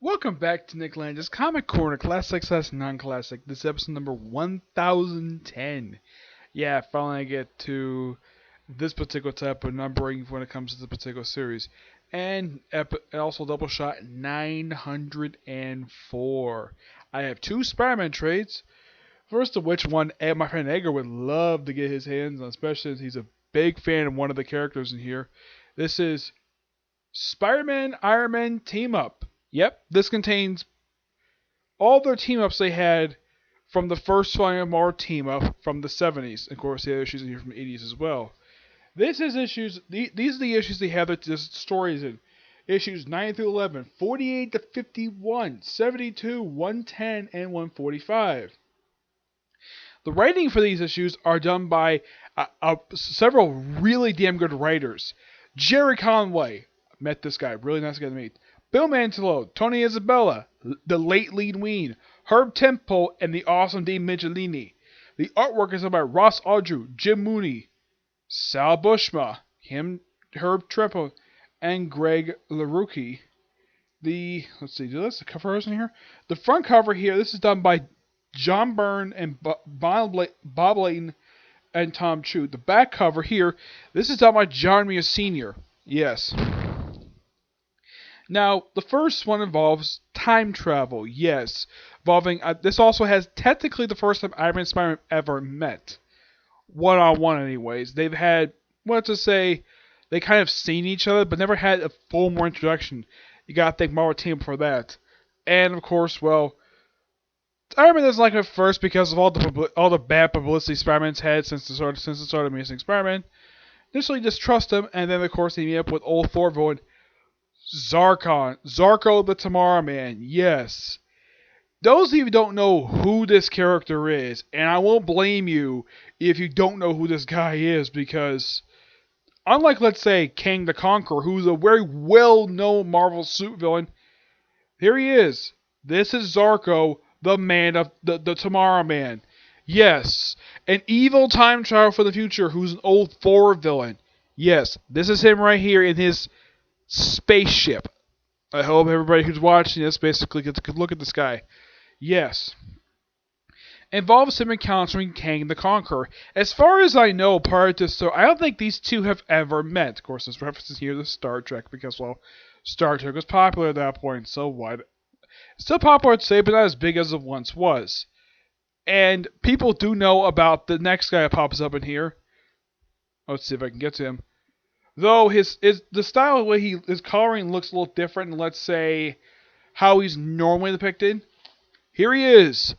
Welcome back to Nick Landis Comic Corner, Classic / Non-Classic. This is episode number 1010. Yeah, finally I get to this particular type of numbering when it comes to the particular series. And also Doubleshot 904. I have two Spider-Man trades. First of which one my friend Edgar would love to get his hands on, especially since he's a big fan of one of the characters in here. This is Spider-Man Iron Man Team Up. Yep, this contains all their team ups they had from the first Spider-Man Marvel team up from the 70s. Of course, the other issues in here from the 80s as well. This is issues. These are the issues they have their stories in. Issues 9 through 11, 48 to 51, 72, 110, and 145. The writing for these issues are done by several really damn good writers. Jerry Conway, met this guy, really nice guy to meet. Bill Mantlo, Tony Isabella, the late Lee Wein, Herb Temple, and the awesome Dave Michelini. The artwork is done by Ross Audru, Jim Mooney, Sal Buscema, Herb Temple, and Greg LaRucci. Let's see, do this the cover is in here. The front cover here, this is done by John Byrne and Bob Layton and Tom Chu. The back cover here, this is done by John Romita Sr. Yes. Now, the first one involves time travel, yes. This also has technically the first time Iron Man and Spider-Man ever met. One-on-one, anyways. They've had, they kind of seen each other, but never had a formal introduction. You gotta thank Marvel Team for that. And, of course, well, Iron Man doesn't like it first because of all the bad publicity Spider-Man's had since the start of Amazing Spider-Man. Initially distrust him, and then, of course, they meet up with old Thor villain Zarko the Tomorrow Man, yes. Those of you who don't know who this character is, and I won't blame you if you don't know who this guy is, because unlike, let's say, Kang the Conqueror, who's a very well-known Marvel supervillain, here he is. This is Zarko, the man of the Tomorrow Man. Yes, an evil time traveler for the future who's an old Thor villain. Yes, this is him right here in his spaceship. I hope everybody who's watching this basically gets a good look at this guy. Yes. Involves him encountering Kang the Conqueror. As far as I know, prior to so, I don't think these two have ever met. Of course, there's references here to Star Trek because, well, Star Trek was popular at that point, so what? Still popular to say, but not as big as it once was. And people do know about the next guy that pops up in here. Let's see if I can get to him. Though the style of the way his coloring looks a little different than, let's say, how he's normally depicted. Here he is.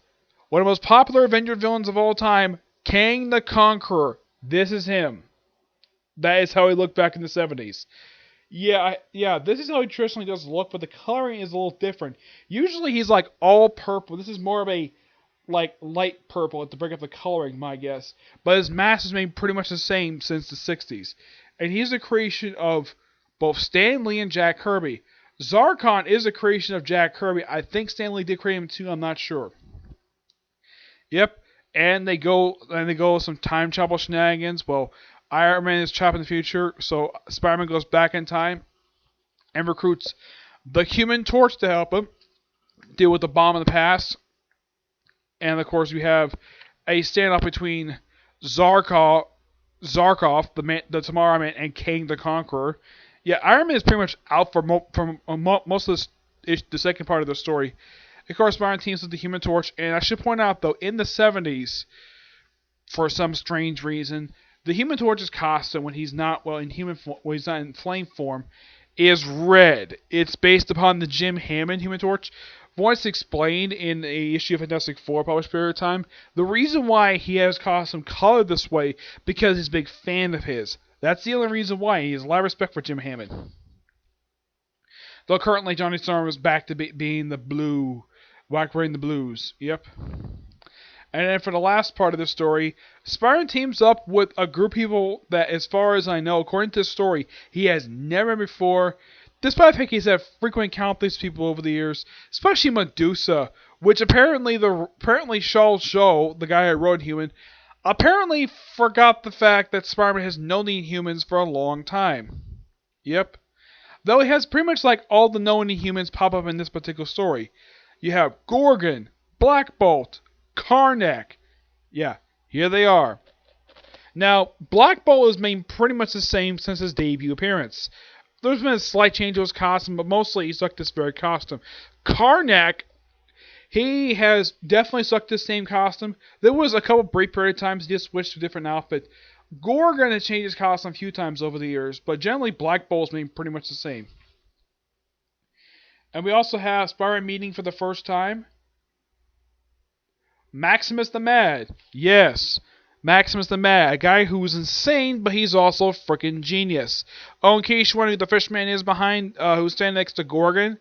One of the most popular Avenger villains of all time, Kang the Conqueror. This is him. That is how he looked back in the 70s. Yeah, this is how he traditionally does look, but the coloring is a little different. Usually he's like all purple. This is more of a like light purple to break up the coloring, my guess. But his mask has been pretty much the same since the 60s. And he's a creation of both Stan Lee and Jack Kirby. Zarkon is a creation of Jack Kirby. I think Stan Lee did create him too, I'm not sure. Yep, and they go with some time travel shenanigans. Well, Iron Man is trapped in the future, so Spider-Man goes back in time and recruits the Human Torch to help him deal with the bomb in the past. And of course, we have a standoff between Zarkov, the Tomorrow Man, and Kang the Conqueror. Yeah, Iron Man is pretty much out for most of the second part of the story. Of course, Spider-Man teams with the Human Torch, and I should point out, though, in the 70s, for some strange reason, the Human Torch's costume, when he's not in flame form, is red. It's based upon the Jim Hammond Human Torch. Once explained in a issue of Fantastic Four published period of time, the reason why he has costume colored this way because he's a big fan of his. That's the only reason why. He has a lot of respect for Jim Hammond. Though currently Johnny Storm is back to being the blue, wearing the blues. Yep. And then for the last part of the story, Spider-Man teams up with a group of people that, as far as I know, according to the story, he has never met before. Despite the fact he's had frequent encounter with these people over the years, especially Medusa, which apparently Charles Shaw, the guy who wrote Human, apparently forgot the fact that Spider-Man has known the Inhumans for a long time. Yep. Though he has pretty much like all the known humans pop up in this particular story. You have Gorgon, Black Bolt, Karnak. Yeah, here they are. Now, Black Bolt has been pretty much the same since his debut appearance. There's been a slight change to his costume, but mostly he's stuck this very costume. Karnak, he has definitely stuck this same costume. There was a couple brief period of times he just switched to a different outfit. Gorgon has changed his costume a few times over the years, but generally Black Bolt's been pretty much the same. And we also have Spider-Man meeting for the first time. Maximus the Mad. Yes, Maximus the Mad. A guy who's insane, but he's also a freaking genius. Oh, in case you're wondering who the Fishman is behind, who's standing next to Gorgon.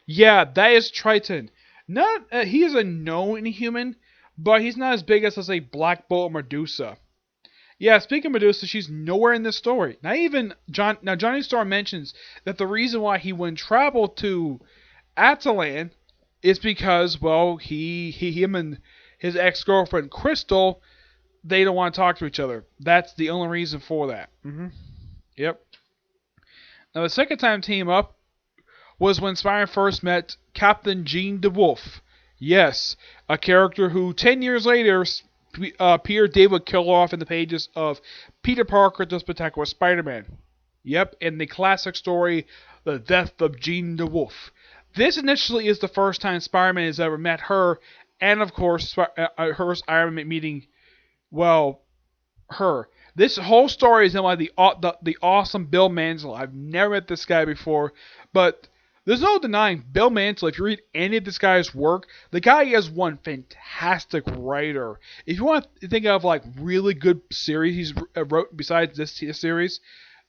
Yeah, that is Triton. Not, he is a known human, but he's not as big as, let's say, Black Bolt or Medusa. Yeah, speaking of Medusa, she's nowhere in this story. Not even John. Now, Johnny Storm mentions that the reason why he wouldn't travel to Atalan is because, well, him and his ex-girlfriend Crystal, they don't want to talk to each other. That's the only reason for that. Yep. Now, the second time team up was when Spider-Man first met Captain Jean DeWolf. Yes, a character who 10 years later Peter David would kill off in the pages of Peter Parker the Spectacular Spider-Man. Yep, in the classic story, The Death of Jean DeWolf. This initially is the first time Spider-Man has ever met her, and of course, her Iron Man meeting, well, her. This whole story is in like the awesome Bill Mantlo. I've never met this guy before, but there's no denying Bill Mantlo. If you read any of this guy's work, the guy is one fantastic writer. If you want to think of like really good series he's wrote besides this series,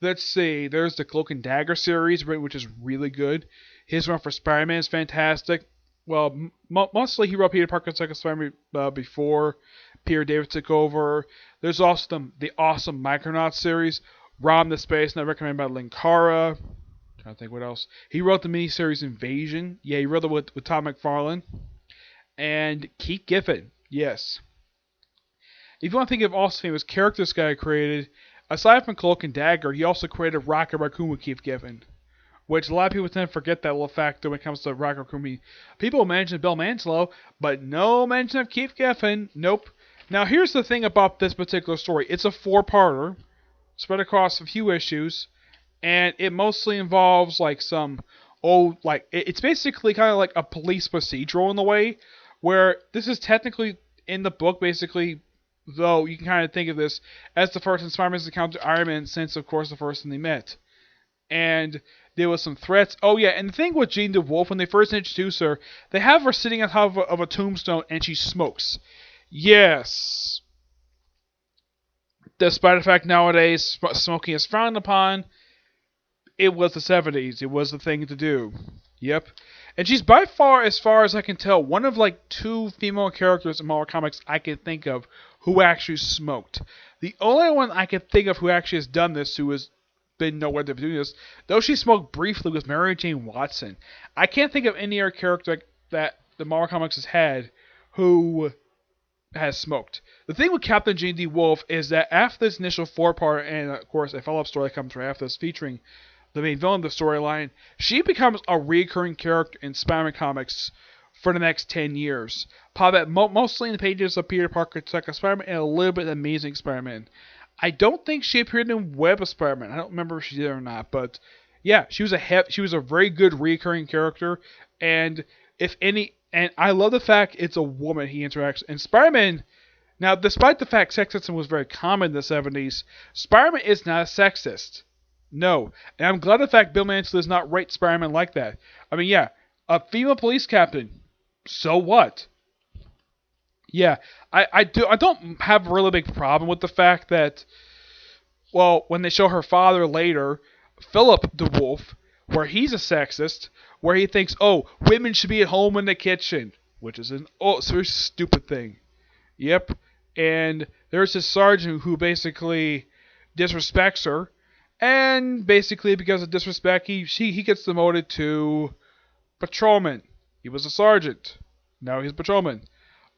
let's see. There's the Cloak and Dagger series, which is really good. His one for Spider-Man is fantastic. Well, mostly he wrote Peter Parker's Second Spider-Man before Peter David took over. There's also the awesome Micronauts series, Rom the Space, not recommended by Linkara. Trying to think what else. He wrote the miniseries Invasion. Yeah, he wrote it with Todd McFarlane. And Keith Giffen. Yes. If you want to think of also famous characters this guy created, aside from Cloak and Dagger, he also created Rocket Raccoon with Keith Giffen. Which a lot of people tend to forget that little factor when it comes to Rocket Raccoon. People mention Bill Mantlo, but no mention of Keith Giffen. Nope. Now here's the thing about this particular story. It's a 4-parter, spread across a few issues, and it mostly involves like it's basically kind of like a police procedural in the way, where this is technically in the book basically, though you can kind of think of this as the first time Spider-Man's encountered Iron Man since, of course, the first time they met. And there was some threats. Oh yeah, and the thing with Jean DeWolf, when they first introduce her, they have her sitting on top of a tombstone and she smokes. Yes. Despite the fact nowadays smoking is frowned upon, it was the 70s. It was the thing to do. Yep. And she's by far, as far as I can tell, one of like 2 female characters in Marvel Comics I can think of who actually smoked. The only one I can think of who actually has done this, who has been nowhere to do this, though she smoked briefly, was Mary Jane Watson. I can't think of any other character that the Marvel Comics has had who has smoked. The thing with Captain Jean DeWolf is that after this initial 4-part, and of course a follow-up story that comes right after this featuring the main villain of the storyline, she becomes a recurring character in Spider-Man comics for the next 10 years. Probably mostly in the pages of Peter Parker, Second Spider-Man, and a little bit of Amazing Spider-Man. I don't think she appeared in Web of Spider-Man. I don't remember if she did or not, but yeah, she was a very good recurring character, and I love the fact it's a woman he interacts. And Spider-Man, now despite the fact sexism was very common in the 70s, Spider-Man is not a sexist. No, and I'm glad the fact Bill Mantlo does not rate Spider-Man like that. I mean, yeah, a female police captain, so what? Yeah, I don't have a really big problem with the fact that, well, when they show her father later, Philip DeWolf, where he's a sexist, where he thinks, oh, women should be at home in the kitchen, which is a very stupid thing. Yep, and there's this sergeant who basically disrespects her, and basically because of disrespect, he gets demoted to patrolman. He was a sergeant, now he's a patrolman.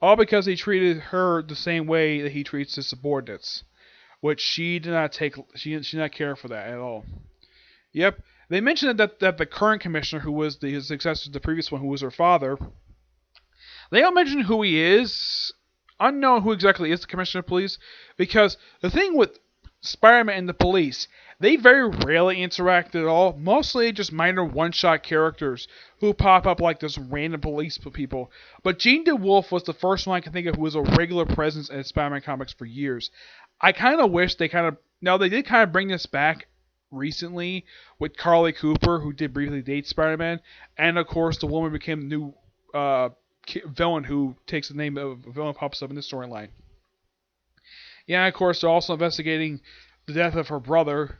All because he treated her the same way that he treats his subordinates, which she did not care for that at all. Yep. They mentioned that the current commissioner, who was his successor to the previous one, who was her father, they don't mention who he is. Unknown who exactly is the commissioner of police, because the thing with Spider-Man and the police, they very rarely interact at all. Mostly just minor one-shot characters who pop up like this random police people. But Jean DeWolf was the first one I can think of who was a regular presence in Spider-Man comics for years. I kind of wish they kind of... Now, they did kind of bring this back recently with Carly Cooper, who did briefly date Spider-Man. And, of course, the woman became the new villain who takes the name of a villain pops up in the storyline. Yeah, of course, they're also investigating the death of her brother,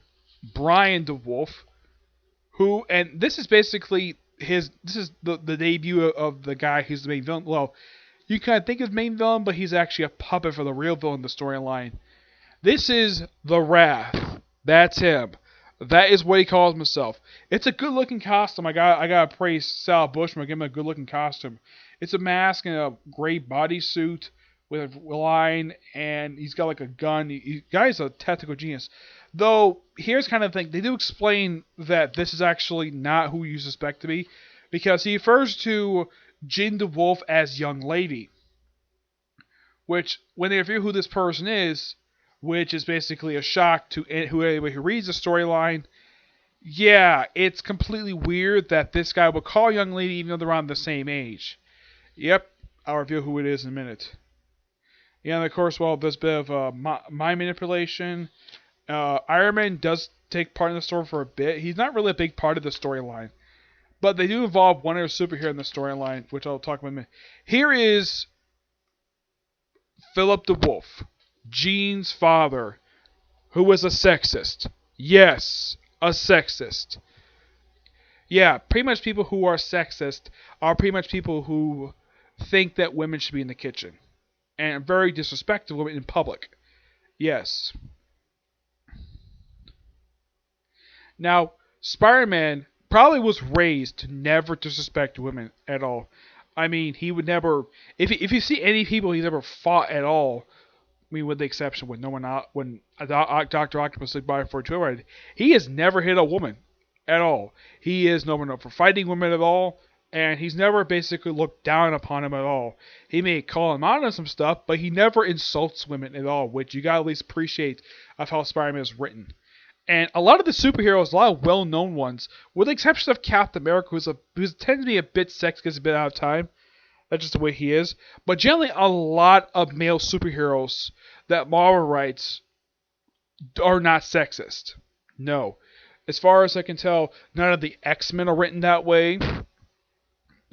Brian DeWolf, who, and this is basically this is the debut of the guy who's the main villain. Well, you kind of think of main villain, but he's actually a puppet for the real villain in the storyline. This is the Wrath. That's him. That is what he calls himself. It's a good looking costume. I gotta praise Sal Bushman, give him a good looking costume. It's a mask and a gray bodysuit with a line, and he's got like a gun. Guy's a tactical genius. Though, here's kind of the thing. They do explain that this is actually not who you suspect to be, because he refers to Jean DeWolf as young lady. Which, when they reveal who this person is, which is basically a shock to whoever who reads the storyline, yeah, it's completely weird that this guy would call a young lady even though they're around the same age. Yep, I'll reveal who it is in a minute. Yeah, and of course, well, there's a bit of mind manipulation. Iron Man does take part in the story for a bit. He's not really a big part of the storyline. But they do involve one other superhero in the storyline, which I'll talk about in a minute. Here is Philip DeWolf, Jean's father, who was a sexist. Yes, a sexist. Yeah, pretty much people who are sexist are pretty much people who think that women should be in the kitchen. And very disrespectful women in public. Yes. Now, Spider-Man probably was raised to never disrespect women at all. I mean, he would never... If you see any people he's ever fought at all, I mean, with the exception when Dr. Octopus said bye for a joyride, he has never hit a woman at all. He is never known for fighting women at all, and he's never basically looked down upon them at all. He may call him out on some stuff, but he never insults women at all, which you gotta at least appreciate of how Spider-Man is written. And a lot of the superheroes, a lot of well-known ones, with the exception of Captain America, who's tends to be a bit sexist, a bit out of time. That's just the way he is. But generally, a lot of male superheroes that Marvel writes are not sexist. No. As far as I can tell, none of the X-Men are written that way.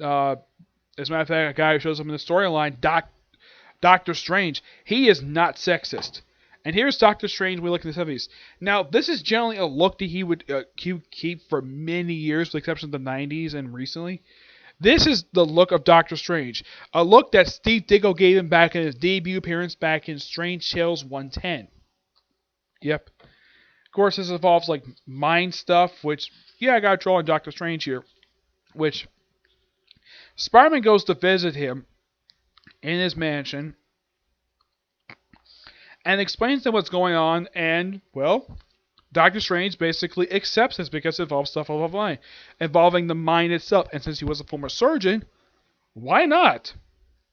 As a matter of fact, a guy who shows up in the storyline, Doctor Strange, he is not sexist. And here's Doctor Strange we look in the 70s. Now, this is generally a look that he would keep for many years, with the exception of the 90s and recently. This is the look of Doctor Strange. A look that Steve Ditko gave him back in his debut appearance back in Strange Tales 110. Yep. Of course, this involves like mind stuff, which, yeah, I gotta draw on Doctor Strange here. Which, Spider-Man goes to visit him in his mansion and explains to him what's going on, and, well, Doctor Strange basically accepts this because it involves stuff involving the mind itself. And since he was a former surgeon, why not?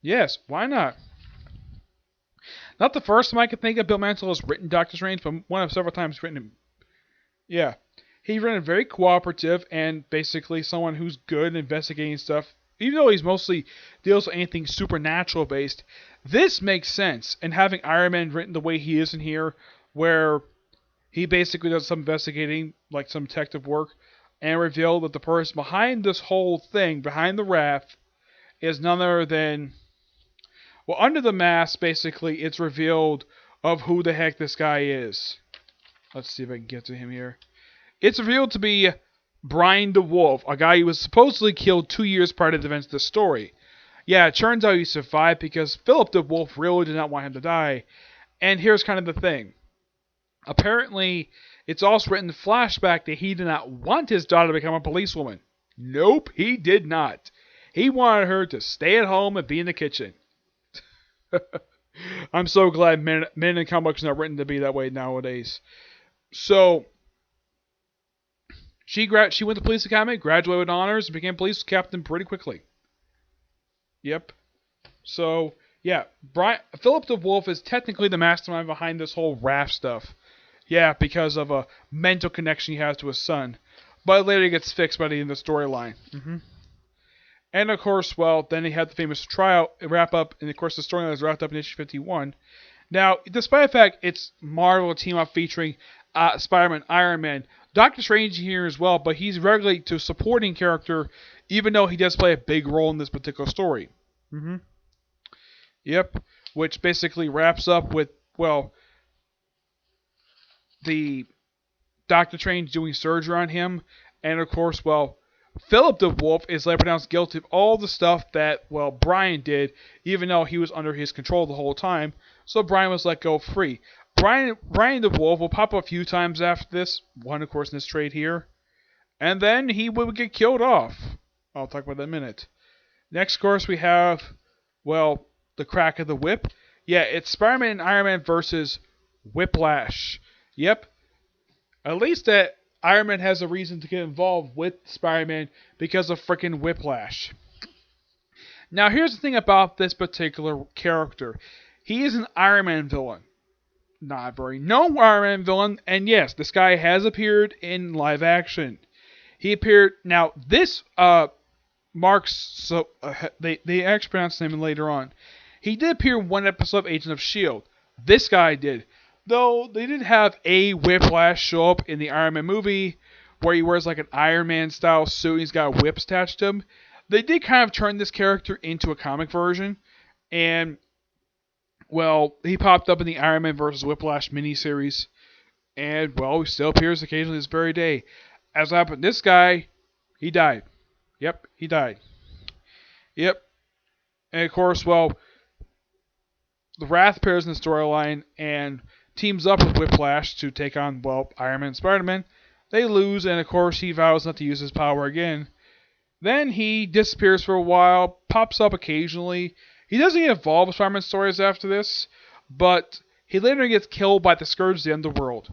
Yes, why not? Not the first time I can think of Bill Mansell has written Doctor Strange, but one of several times written him. Yeah. He's written very cooperative and basically someone who's good at investigating stuff. Even though he's mostly deals with anything supernatural based, this makes sense. And having Iron Man written the way he is in here, where he basically does some investigating, like some detective work, and reveal that the person behind this whole thing, behind the Wrath, is none other than... Well, under the mask, basically, it's revealed of who the heck this guy is. Let's see if I can get to him here. It's revealed to be Brian DeWolf, a guy who was supposedly killed 2 years prior to the events of the story. Yeah, it turns out he survived because Philip DeWolf really did not want him to die. And here's kind of the thing. Apparently, it's also written in flashback that he did not want his daughter to become a policewoman. Nope, he did not. He wanted her to stay at home and be in the kitchen. I'm so glad men in comic books are not written to be that way nowadays. So, She went to police academy, graduated with honors, and became police captain pretty quickly. Yep. So, yeah, Philip the Wolf is technically the mastermind behind this whole raft stuff. Yeah, because of a mental connection he has to his son. But later it gets fixed by the end of the storyline. And of course, well, then he had the famous trial wrap up, and of course the storyline is wrapped up in issue 51. Now, despite the fact it's Marvel team up featuring Spider-Man, Iron Man, Doctor Strange here as well, but he's regularly to supporting character, even though he does play a big role in this particular story. Yep, which basically wraps up with, well, the Doctor Strange doing surgery on him, and of course, well, Philip the Wolf is later pronounced guilty of all the stuff that, well, Brian did, even though he was under his control the whole time, so Brian was let go free. Brian the Wolf will pop up a few times after this, one of course in this trade here, and then he would get killed off. I'll talk about that in a minute. Next, of course, we have, well, the crack of the whip. Yeah, it's Spider-Man and Iron Man versus Whiplash. Yep. At least that Iron Man has a reason to get involved with Spider-Man because of frickin' Whiplash. Now, here's the thing about this particular character. He is an Iron Man villain. Not a very known Iron Man villain, and yes, this guy has appeared in live action. He appeared, now this marks, so they actually pronounce his name later on. He did appear in one episode of Agents of S.H.I.E.L.D. This guy did. Though they did have a Whiplash show up in the Iron Man movie where he wears like an Iron Man style suit and he's got whips attached to him. They did kind of turn this character into a comic version. And, well, he popped up in the Iron Man vs. Whiplash miniseries. And, well, he still appears occasionally this very day. As happened, this guy, he died. Yep, he died. Yep. And, of course, well, the Wrath appears in the storyline and teams up with Whiplash to take on, well, Iron Man and Spider-Man. They lose, and of course he vows not to use his power again. Then he disappears for a while, pops up occasionally. He doesn't get involved with Spider-Man stories after this, but he later gets killed by the Scourge of the Underworld.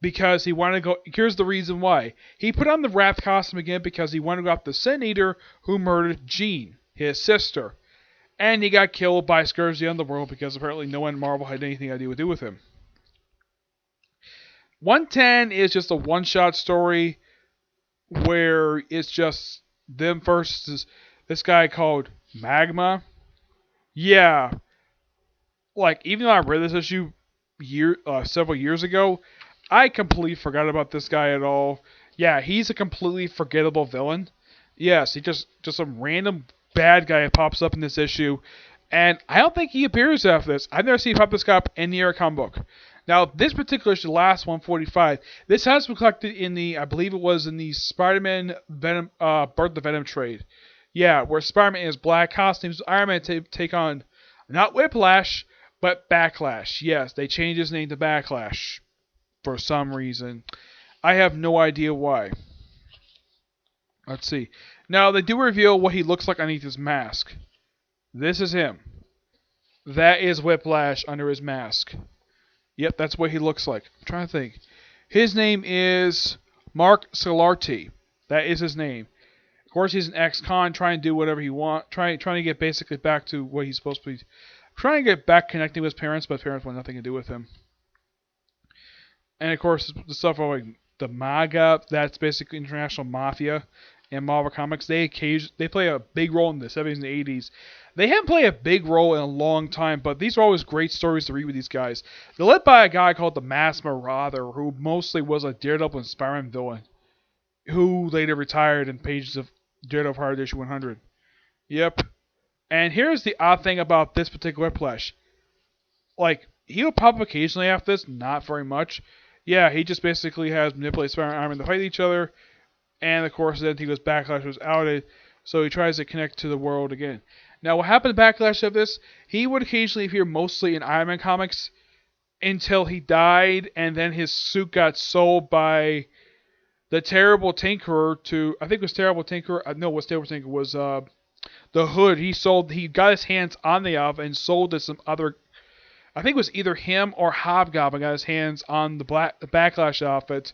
Because he wanted to go, here's the reason why. He put on the Wrath costume again because he wanted to go after the Sin Eater who murdered Jean, his sister. And he got killed by Scourge of the Underworld because apparently no one in Marvel had anything to do with him. 110 is just a one-shot story where it's just them versus this guy called Magma. Yeah. Like, even though I read this issue several years ago, I completely forgot about this guy at all. Yeah, he's a completely forgettable villain. Yes, he just some random bad guy that pops up in this issue. And I don't think he appears after this. I've never seen pop this guy up in the Era comic book. Now, this particular issue, the last 145, this has been collected in the, I believe it was in the Spider-Man Venom, Birth of Venom trade. Yeah, where Spider-Man in his black costumes, Iron Man take on, not Whiplash, but Backlash. Yes, they changed his name to Backlash for some reason. I have no idea why. Let's see. Now, they do reveal what he looks like underneath his mask. This is him. That is Whiplash under his mask. Yep, that's what he looks like. I'm trying to think. His name is Mark Solarti. That is his name. Of course, he's an ex-con trying to do whatever he wants. Trying to get basically back to what he's supposed to be. Trying to get back connecting with his parents, but his parents want nothing to do with him. And of course, the stuff like the MAGA, that's basically international mafia in Marvel Comics. They play a big role in the 70s and 80s. They haven't played a big role in a long time, but these are always great stories to read with these guys. They're led by a guy called the Mass Marauder, who mostly was a Daredevil and Spider-Man villain, who later retired in pages of Daredevil Hard Issue 100. Yep. And here's the odd thing about this particular Whiplash. Like, he'll pop up occasionally after this, not very much. Yeah, he just basically has manipulated Spider-Man and Iron Man to fight each other, and of course then he goes Backlash was outed, so he tries to connect to the world again. Now, what happened to Backlash of this? He would occasionally appear mostly in Iron Man comics until he died, and then his suit got sold by the Terrible Tinkerer to, I think it was Terrible Tinkerer, no, it was Terrible Tinkerer, was the Hood. He got his hands on the outfit and sold to some other, I think it was either him or Hobgoblin got his hands on the Backlash outfit,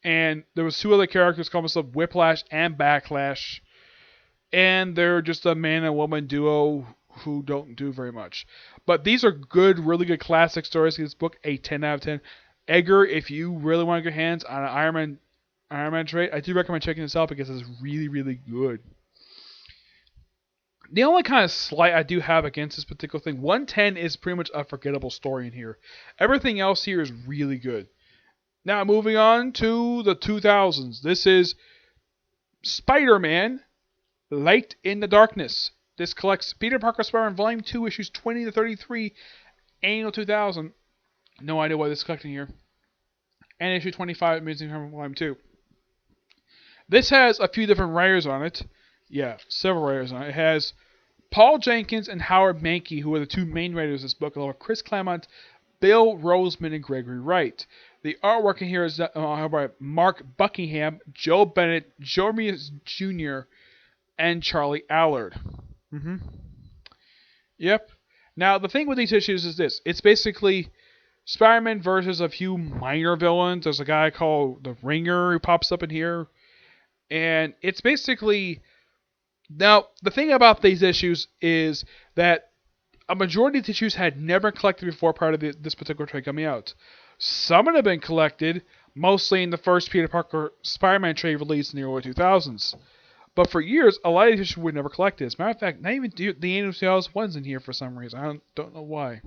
And there was 2 other characters called themselves Whiplash and Backlash. And they're just a man and woman duo who don't do very much. But these are good, really good classic stories. This book a 10 out of 10. Edgar, if you really want to get your hands on an Iron Man trade, I do recommend checking this out because it's really, really good. The only kind of slight I do have against this particular thing, 110 is pretty much a forgettable story in here. Everything else here is really good. Now moving on to the 2000s. This is Spider-Man, Light in the Darkness. This collects Peter Parker Spider-Man Volume 2, issues 20 to 33, annual 2000. No idea why this is collecting here. And issue 25, Amazing Spider-Man Volume 2. This has a few different writers on it. Yeah, several writers on it. It has Paul Jenkins and Howard Mankey, who are the 2 main writers of this book, along with Chris Claremont, Bill Roseman, and Gregory Wright. The artwork in here is by Mark Buckingham, Joe Bennett, Jeremy Jr., and Charlie Allard. Yep. Now, the thing with these issues is this. It's basically Spider-Man versus a few minor villains. There's a guy called the Ringer who pops up in here. And it's basically... Now, the thing about these issues is that a majority of the issues had never been collected before prior to this particular trade coming out. Some had been collected, mostly in the first Peter Parker Spider-Man trade released in the early 2000s. But for years, a lot of these issues were never collected. As a matter of fact, not even the annual 2001's in here for some reason. I don't know why.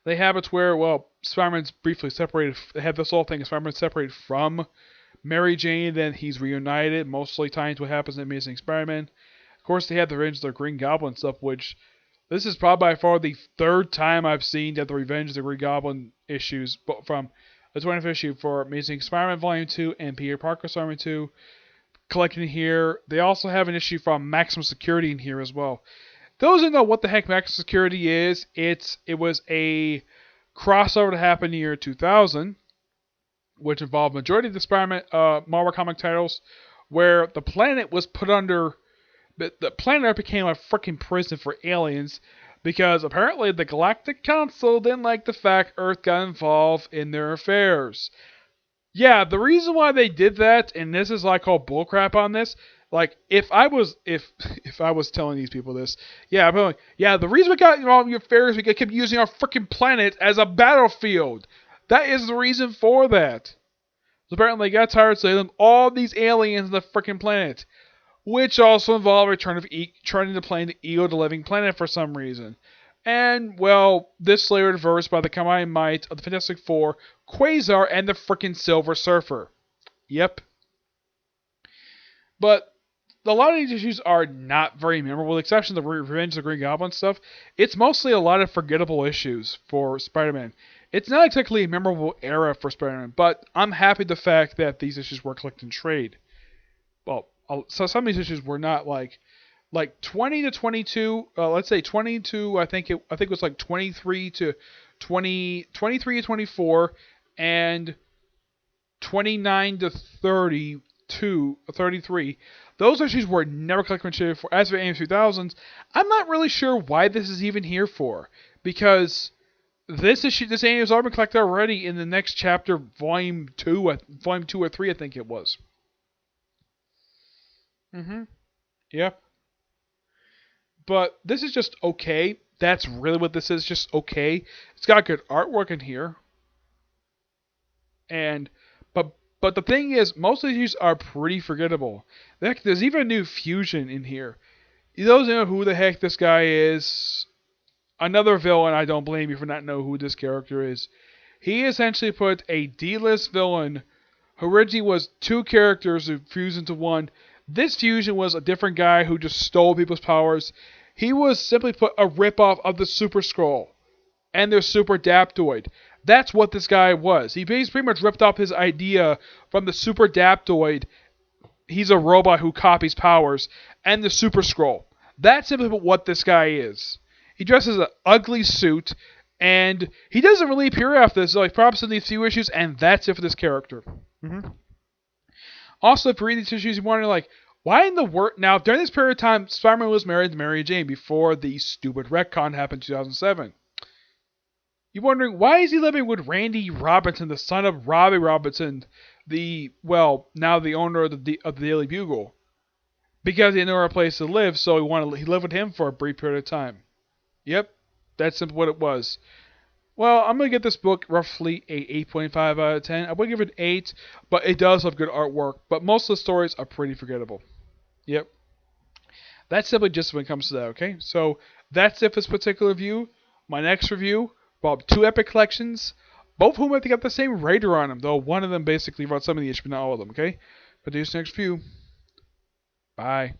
They have it where, well, Spider-Man's briefly separated. They have this whole thing. Spider-Man's separated from Mary Jane, then he's reunited, mostly tying to what happens in Amazing Spider-Man. Of course, they have the Revenge of the Green Goblin stuff, which this is probably by far the 3rd time I've seen that the Revenge of the Green Goblin issues from the 20th issue for Amazing Spider-Man Volume 2 and Peter Parker Spider-Man 2 collected in here. They also have an issue from Maximum Security in here as well. Those who know what the heck Maximum Security is, it was a crossover that happened in the year 2000, which involved majority of the Spider-Man Marvel comic titles, where the planet was put under... The planet Earth became a freaking prison for aliens, because apparently the Galactic Council didn't like the fact Earth got involved in their affairs. Yeah, the reason why they did that, and this is like called bullcrap on this, like if I was telling these people this, yeah, the reason we got involved in your affairs, we kept using our freaking planet as a battlefield. That is the reason for that. So apparently they got tired of saying all these aliens on the freaking planet, which also involved returning the plane to Ego the Living Planet for some reason. And, well, this later reversed by the combined might of the Fantastic Four, Quasar, and the frickin' Silver Surfer. Yep. But a lot of these issues are not very memorable, with the exception of the Revenge of the Green Goblin stuff. It's mostly a lot of forgettable issues for Spider-Man. It's not exactly a memorable era for Spider-Man, but I'm happy with the fact that these issues were collected in trade. Well, so some of these issues were not like 20 to 22, let's say 20 to, I think it was like 23 to 23 to 24, and 29 to 33. Those issues were never collected for. As for AIM 2000s, I'm not really sure why this is even here for, because this annual has already been collected already in the next chapter, volume 2 or 3, I think it was. Yep. But this is just okay. That's really what this is, just okay. It's got good artwork in here. But the thing is, most of these are pretty forgettable. There's even a new Fusion in here. You don't know who the heck this guy is. Another villain, I don't blame you for not knowing who this character is. He essentially put a D-list villain who originally was 2 characters who fused into one. This Fusion was a different guy who just stole people's powers. He was simply put a ripoff of the Super Skrull and their Super Adaptoid. That's what this guy was. He pretty much ripped off his idea from the Super Adaptoid. He's a robot who copies powers, and the Super Skrull. That's simply what this guy is. He dresses an ugly suit, and he doesn't really appear after this. So he pops in these few issues, and that's it for this character. Also, if you read these issues, you wonder, like, why in the world... Now, during this period of time, Spider-Man was married to Mary Jane before the stupid retcon happened in 2007. You're wondering, why is he living with Randy Robinson, the son of Robbie Robinson, now the owner of the Daily Bugle? Because he had nowhere place to live, so he lived with him for a brief period of time. Yep, that's what it was. Well, I'm gonna give this book roughly a 8.5 out of 10. I would give it an 8, but it does have good artwork. But most of the stories are pretty forgettable. Yep. That's simply just when it comes to that, okay? So that's it for this particular review. My next review, well, two epic collections, both of whom I think have the same writer on them, though one of them basically wrote some of the issues, but not all of them, okay? But this next review. Bye.